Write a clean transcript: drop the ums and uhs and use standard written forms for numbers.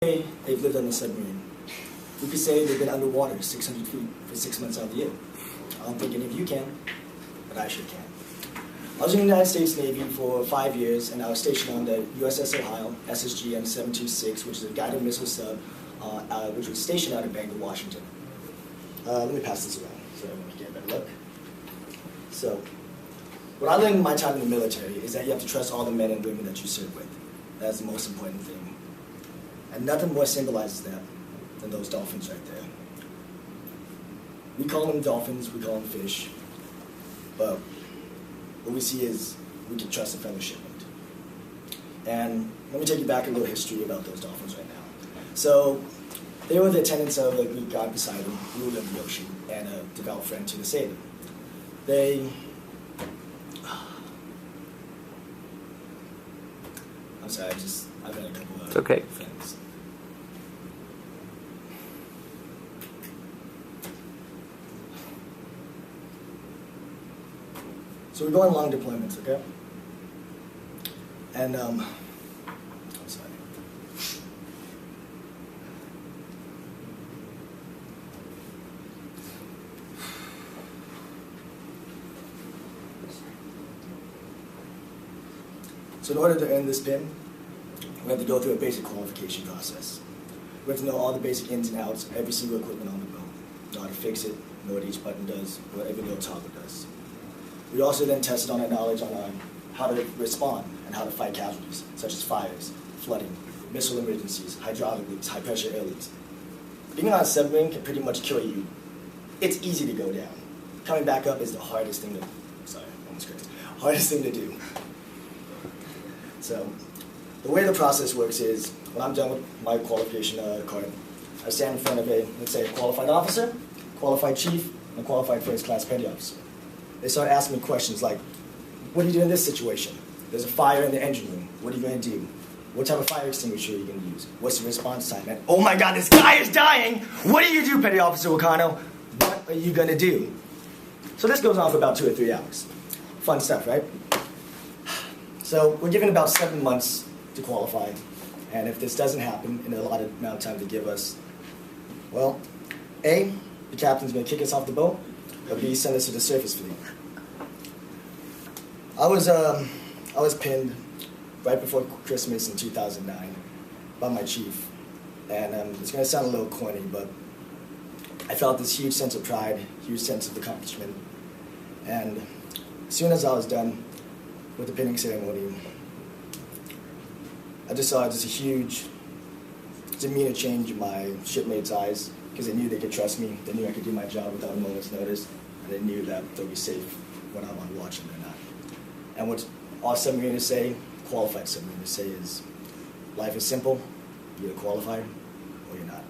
They've lived on the submarine. We could say they've been underwater 600 feet for 6 months out of the year. I don't think any of you can, but I sure can. I was in the United States Navy for 5 years, and I was stationed on the USS Ohio, SSGN 726, which is a guided missile sub, which was stationed out of Bangor, Washington. Let me pass this around so everyone can get a better look. So, what I learned in my time in the military is that you have to trust all the men and women that you serve with. That's the most important thing. And nothing more symbolizes that than those dolphins right there. We call them dolphins, we call them fish, but what we see is we can trust the fellowship. And let me take you back a little history about those dolphins right now. So, they were the attendants of the Greek god Poseidon, ruler of the ocean, and a devout friend to the sailor. I'm sorry, I've got a couple of things. So we go on long deployments, okay? And, I'm sorry. So in order to earn this pin, we have to go through a basic qualification process. We have to know all the basic ins and outs of every single equipment on the boat, know how to fix it, know what each button does, what every little toggle does. We also then tested on our knowledge on how to respond and how to fight casualties, such as fires, flooding, missile emergencies, hydraulic leaks, high-pressure air leaks. Being on a submarine can pretty much kill you. It's easy to go down. Coming back up is the hardest thing to do. So, the way the process works is, when I'm done with my qualification card, I stand in front of let's say a qualified officer, qualified chief, and a qualified first-class petty officer. They start asking me questions like, what do you do in this situation? There's a fire in the engine room. What are you going to do? What type of fire extinguisher are you going to use? What's the response time? And, oh my God, this guy is dying! What do you do, Petty Officer Wakano? What are you going to do? So this goes on for about 2 or 3 hours. Fun stuff, right? So we're given about 7 months to qualify. And if this doesn't happen in a allotted amount of time to give us, well, A, the captain's going to kick us off the boat, or B, send us to the surface fleet. I was pinned right before Christmas in 2009 by my chief. And it's going to sound a little corny, but I felt this huge sense of pride, huge sense of accomplishment. And as soon as I was done with the pinning ceremony, I just saw just a huge demeanor change in my shipmates' eyes, because they knew they could trust me, they knew I could do my job without a moment's notice, and they knew that they'll be safe when I'm on watch and they're not. And what all submariners say, qualified submariners say, is life is simple, you're either qualified or you're not.